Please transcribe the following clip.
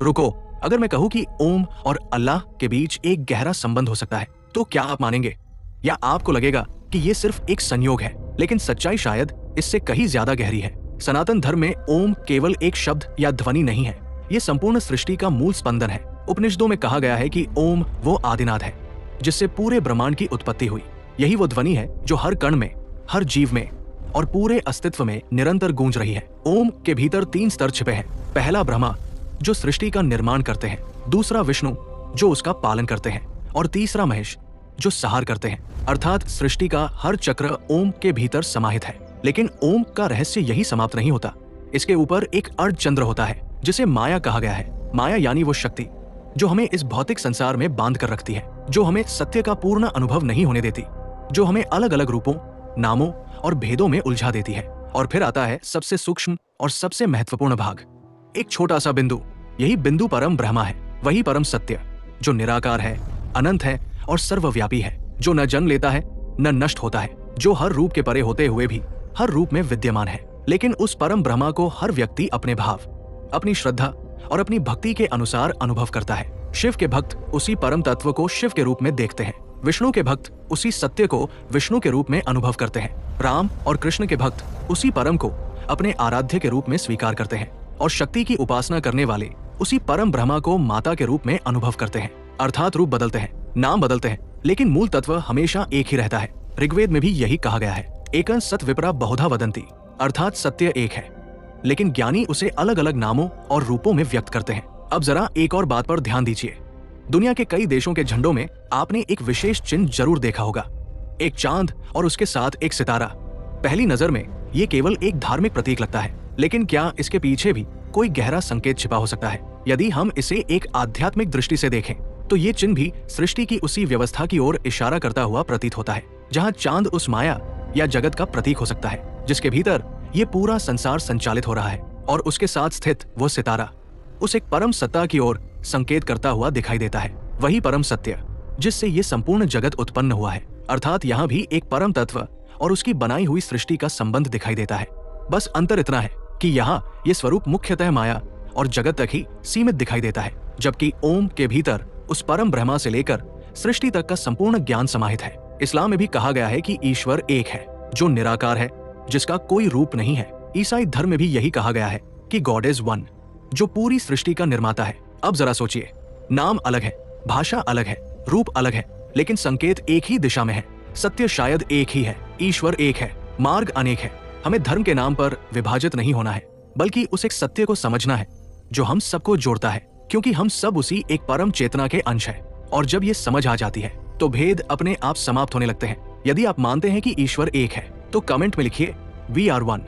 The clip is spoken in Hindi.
रुको, अगर मैं कहूँ कि ओम और अल्लाह के बीच एक गहरा संबंध हो सकता है, तो क्या आप मानेंगे? या आपको लगेगा कि ये सिर्फ एक संयोग है? लेकिन सच्चाई शायद इससे कहीं ज्यादा गहरी है। सनातन धर्म में ओम केवल एक शब्द या ध्वनि नहीं है, ये संपूर्ण सृष्टि का मूल स्पंदन है। उपनिषदों में कहा गया है कि ओम वो आदिनाद है जिससे पूरे ब्रह्मांड की उत्पत्ति हुई। यही वो ध्वनि है जो हर कण में, हर जीव में और पूरे अस्तित्व में निरंतर गूंज रही है। ओम के भीतर 3 स्तर छिपे हैं। पहला ब्रह्मा, जो सृष्टि का निर्माण करते हैं। दूसरा विष्णु, जो उसका पालन करते हैं। और तीसरा महेश, जो सहार करते हैं। अर्थात सृष्टि का हर चक्र ओम के भीतर समाहित है। लेकिन ओम का रहस्य यही समाप्त नहीं होता। इसके ऊपर एक अर्धचंद्र होता है जिसे माया कहा गया है। माया यानी वो शक्ति जो हमें इस भौतिक संसार में बांध कर रखती है, जो हमें सत्य का पूर्ण अनुभव नहीं होने देती, जो हमें अलग अलग रूपों, नामों और भेदों में उलझा देती है। और फिर आता है सबसे सूक्ष्म और सबसे महत्वपूर्ण भाग, एक छोटा सा बिंदु। यही बिंदु परम ब्रह्मा है, वही परम सत्य जो निराकार है, अनंत है और सर्वव्यापी है, जो न जन्म लेता है न नष्ट होता है, जो हर रूप के परे होते हुए भी हर रूप में विद्यमान है। लेकिन उस परम ब्रह्मा को हर व्यक्ति अपने भाव, अपनी श्रद्धा और अपनी भक्ति के अनुसार अनुभव करता है। शिव के भक्त उसी परम तत्व को शिव के रूप में देखते हैं। विष्णु के भक्त उसी सत्य को विष्णु के रूप में अनुभव करते हैं। राम और कृष्ण के भक्त उसी परम को अपने आराध्य के रूप में स्वीकार करते हैं। और शक्ति की उपासना करने वाले उसी परम ब्रह्मा को माता के रूप में अनुभव करते हैं। अर्थात रूप बदलते हैं, नाम बदलते हैं, लेकिन मूल तत्व हमेशा एक ही रहता है। ऋग्वेद में भी यही कहा गया है, एकं सत् विप्रा बहुधा वदन्ति, अर्थात सत्य एक है, लेकिन ज्ञानी उसे अलग अलग नामों और रूपों में व्यक्त करते हैं। अब जरा एक और बात पर ध्यान दीजिए। दुनिया के कई देशों के झंडों में आपने एक विशेष चिन्ह जरूर देखा होगा, एक चांद और उसके साथ एक सितारा। पहली नजर में ये केवल एक धार्मिक प्रतीक लगता है, लेकिन क्या इसके पीछे भी कोई गहरा संकेत छिपा हो सकता है? यदि हम इसे एक आध्यात्मिक दृष्टि से देखें तो ये चिन्ह भी सृष्टि की उसी व्यवस्था की ओर इशारा करता हुआ प्रतीत होता है, जहाँ चांद उस माया या जगत का प्रतीक हो सकता है जिसके भीतर ये पूरा संसार संचालित हो रहा है, और उसके साथ स्थित वो सितारा उस एक परम सत्ता की ओर संकेत करता हुआ दिखाई देता है। वही परम सत्य जिससे ये संपूर्ण जगत उत्पन्न हुआ है। अर्थात यहाँ भी एक परम तत्व और उसकी बनाई हुई सृष्टि का संबंध दिखाई देता है। बस अंतर इतना है कि यहाँ ये स्वरूप मुख्यतः माया और जगत तक ही सीमित दिखाई देता है, जबकि ओम के भीतर उस परम ब्रह्मा से लेकर सृष्टि तक का संपूर्ण ज्ञान समाहित है। इस्लाम में भी कहा गया है कि ईश्वर एक है, जो निराकार है, जिसका कोई रूप नहीं है। ईसाई धर्म में भी यही कहा गया है कि गॉड इज वन, जो पूरी सृष्टि का निर्माता है। अब जरा सोचिए, नाम अलग है, भाषा अलग है, रूप अलग है, लेकिन संकेत एक ही दिशा में है। सत्य शायद एक ही है, ईश्वर एक है, मार्ग अनेक है। हमें धर्म के नाम पर विभाजित नहीं होना है, बल्कि उस एक सत्य को समझना है जो हम सबको जोड़ता है, क्योंकि हम सब उसी एक परम चेतना के अंश हैं। और जब ये समझ आ जाती है तो भेद अपने आप समाप्त होने लगते हैं। यदि आप मानते हैं कि ईश्वर एक है तो कमेंट में लिखिए वी आर वन।